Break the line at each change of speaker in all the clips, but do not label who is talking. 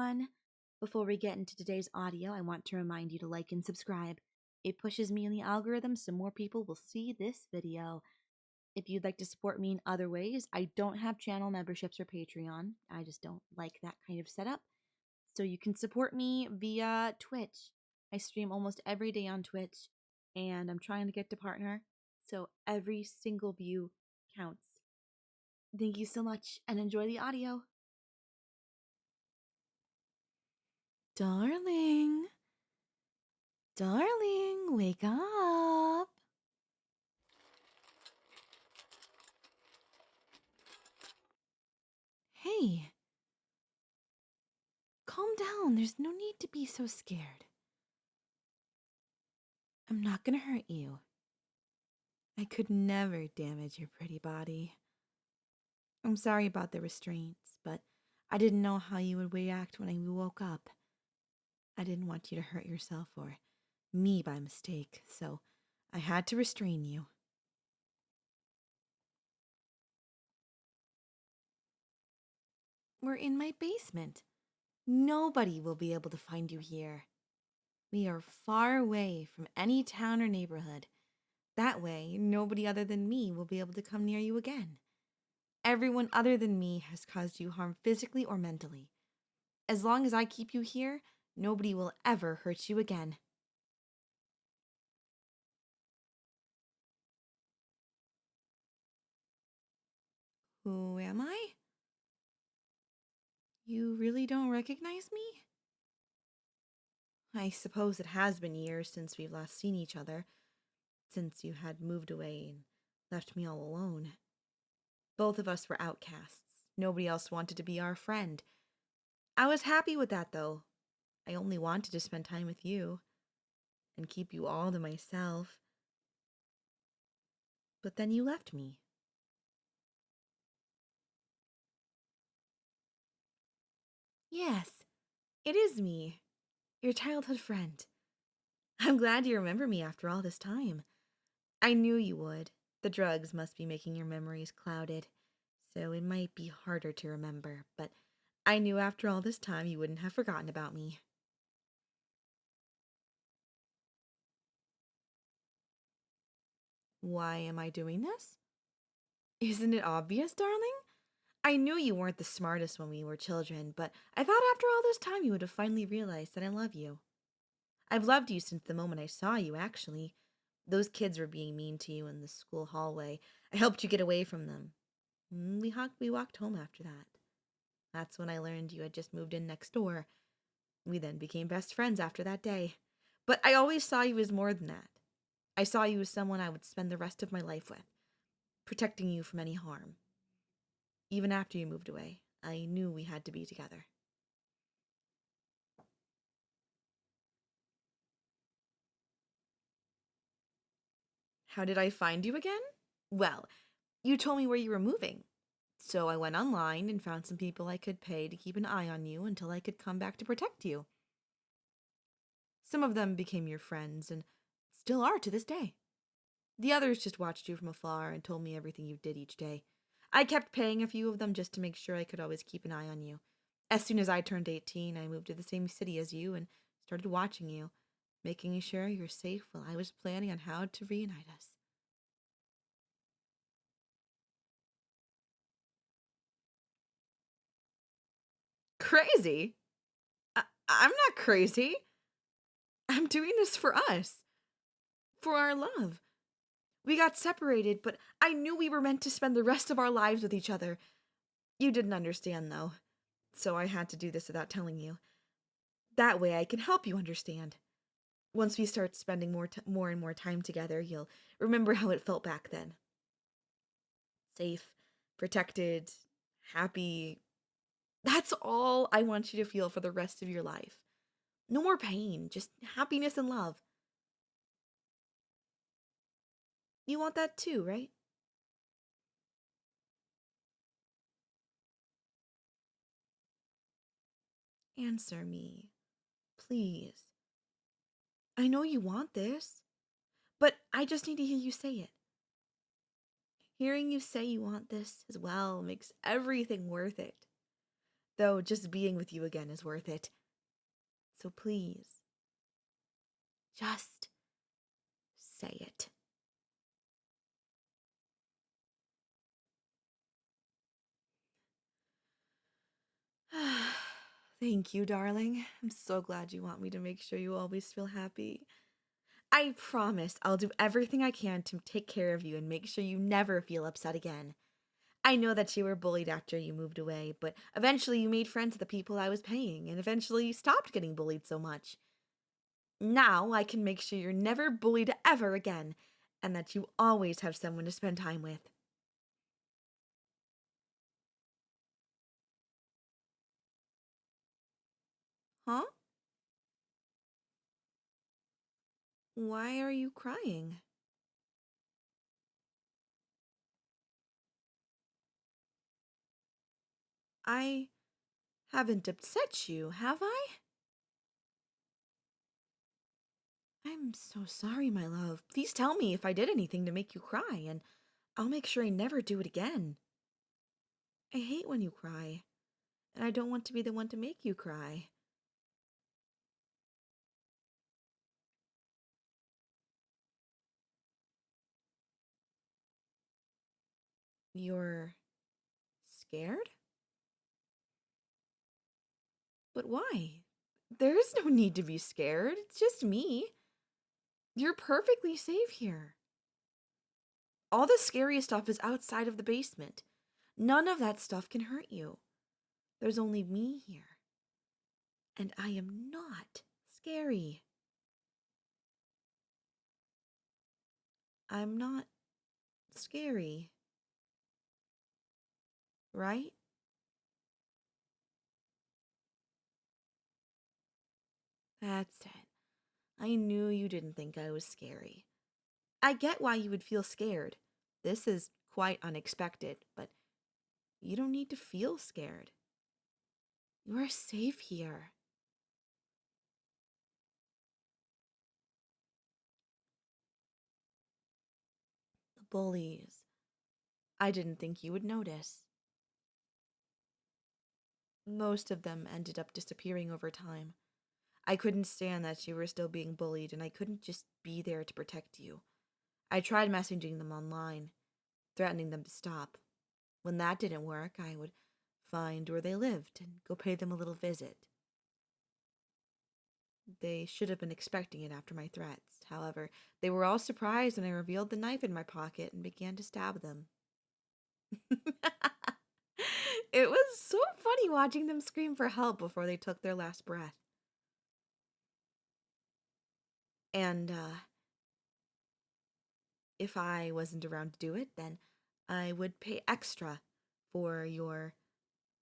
everyone! Before we get into today's audio, I want to remind you to like and subscribe. It pushes me in the algorithm so more people will see this video. If you'd like to support me in other ways, I don't have channel memberships or Patreon. I just don't like that kind of setup. So you can support me via Twitch. I stream almost every day on Twitch, and I'm trying to get to partner, so every single view counts. Thank you so much, and enjoy the audio. Darling, wake up. Hey, calm down. There's no need to be so scared. I'm not gonna hurt you. I could never damage your pretty body. I'm sorry about the restraints, but I didn't know how you would react when I woke up. I didn't want you to hurt yourself or me by mistake, so I had to restrain you. We're in my basement. Nobody will be able to find you here. We are far away from any town or neighborhood. That way, nobody other than me will be able to come near you again. Everyone other than me has caused you harm physically or mentally. As long as I keep you here, nobody will ever hurt you again. Who am I? You really don't recognize me? I suppose it has been years since we've last seen each other, since you had moved away and left me all alone. Both of us were outcasts. Nobody else wanted to be our friend. I was happy with that, though. I only wanted to spend time with you and keep you all to myself. But then you left me. Yes, it is me, your childhood friend. I'm glad you remember me after all this time. I knew you would. The drugs must be making your memories clouded, so it might be harder to remember, but I knew after all this time you wouldn't have forgotten about me. Why am I doing this? Isn't it obvious, darling? I knew you weren't the smartest when we were children, but I thought after all this time you would have finally realized that I love you. I've loved you since the moment I saw you, actually. Those kids were being mean to you in the school hallway. I helped you get away from them. We walked home after that. That's when I learned you had just moved in next door. We then became best friends after that day. But I always saw you as more than that. I saw you as someone I would spend the rest of my life with, protecting you from any harm. Even after you moved away, I knew we had to be together. How did I find you again? Well, you told me where you were moving. So I went online and found some people I could pay to keep an eye on you until I could come back to protect you. Some of them became your friends and still are to this day. The others just watched you from afar and told me everything you did each day. I kept paying a few of them just to make sure I could always keep an eye on you. As soon as I turned 18, I moved to the same city as you and started watching you, making sure you're safe while I was planning on how to reunite us. Crazy? I'm not crazy. I'm doing this for us. For our love. We got separated, but I knew we were meant to spend the rest of our lives with each other. You didn't understand, though, so I had to do this without telling you. That way I can help you understand. Once we start spending more and more time together, you'll remember how it felt back then. Safe, protected, happy. That's all I want you to feel for the rest of your life. No more pain, just happiness and love. You want that too, right? Answer me, please. I know you want this, but I just need to hear you say it. Hearing you say you want this as well makes everything worth it. though just being with you again is worth it. So please, just say it. Thank you, darling. I'm so glad you want me to make sure you always feel happy. I promise I'll do everything I can to take care of you and make sure you never feel upset again. I know that you were bullied after you moved away, but eventually you made friends with the people I was paying, and eventually you stopped getting bullied so much. Now I can make sure you're never bullied ever again, and that you always have someone to spend time with. Huh? Why are you crying? I haven't upset you, have I? I'm so sorry, my love. Please tell me if I did anything to make you cry, and I'll make sure I never do it again. I hate when you cry, and I don't want to be the one to make you cry. You're scared? But why? There is no need to be scared. It's just me. You're perfectly safe here. All the scary stuff is outside of the basement. None of that stuff can hurt you. There's only me here. And I am not scary. I'm not scary. Right? That's it. I knew you didn't think I was scary. I get why you would feel scared. This is quite unexpected, but you don't need to feel scared. You are safe here. The bullies. I didn't think you would notice. Most of them ended up disappearing over time. I couldn't stand that you were still being bullied, and I couldn't just be there to protect you. I tried messaging them online, threatening them to stop. When that didn't work, I would find where they lived and go pay them a little visit. They should have been expecting it after my threats. However, they were all surprised when I revealed the knife in my pocket and began to stab them. It was so funny watching them scream for help before they took their last breath. And, if I wasn't around to do it, then I would pay extra for your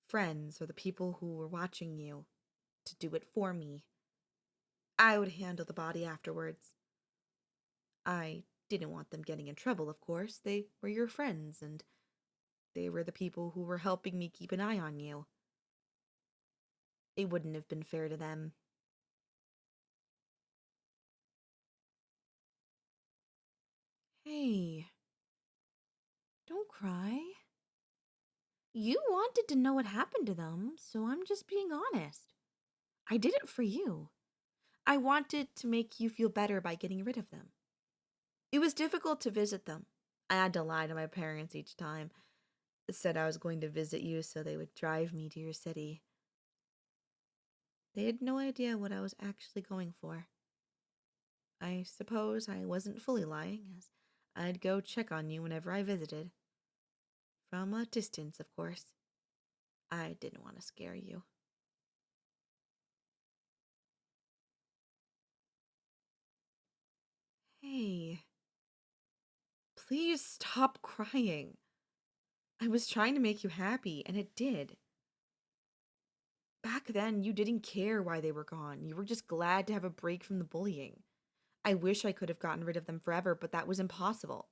friends or the people who were watching you to do it for me. I would handle the body afterwards. I didn't want them getting in trouble, of course. They were your friends, and they were the people who were helping me keep an eye on you. It wouldn't have been fair to them. Hey, don't cry. You wanted to know what happened to them, so I'm just being honest. I did it for you. I wanted to make you feel better by getting rid of them. It was difficult to visit them. I had to lie to my parents each time. Said I was going to visit you so they would drive me to your city. They had no idea what I was actually going for. I suppose I wasn't fully lying, as I'd go check on you whenever I visited. From a distance, of course. I didn't want to scare you. Hey, please stop crying. I was trying to make you happy, and it did. Back then, you didn't care why they were gone. You were just glad to have a break from the bullying. I wish I could have gotten rid of them forever, but that was impossible.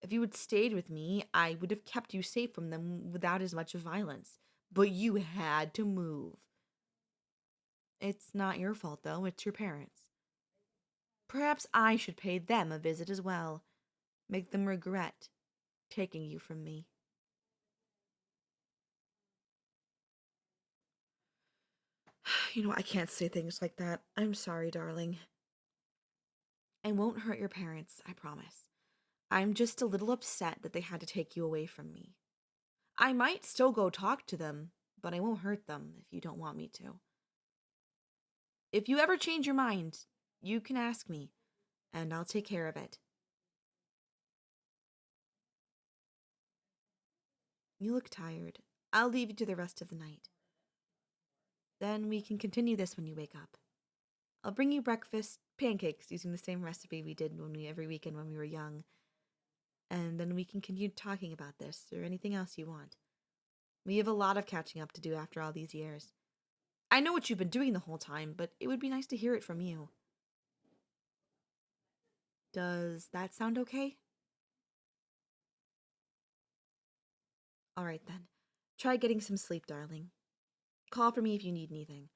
If you had stayed with me, I would have kept you safe from them without as much violence. But you had to move. It's not your fault, though. It's your parents. Perhaps I should pay them a visit as well. Make them regret taking you from me. I can't say things like that. I'm sorry, darling. I won't hurt your parents, I promise. I'm just a little upset that they had to take you away from me. I might still go talk to them, but I won't hurt them if you don't want me to. If you ever change your mind, you can ask me, and I'll take care of it. You look tired. I'll leave you to the rest of the night. Then we can continue this when you wake up. I'll bring you breakfast, pancakes, using the same recipe we did every weekend when we were young. And then we can continue talking about this or anything else you want. We have a lot of catching up to do after all these years. I know what you've been doing the whole time, but it would be nice to hear it from you. Does that sound okay? All right then. Try getting some sleep, darling. Call for me if you need anything.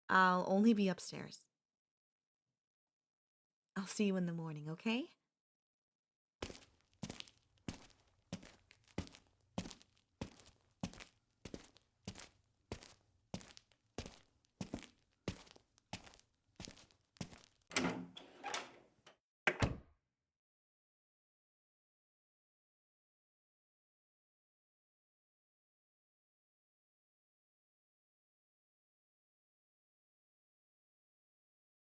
I'll only be upstairs. I'll see you in the morning, okay?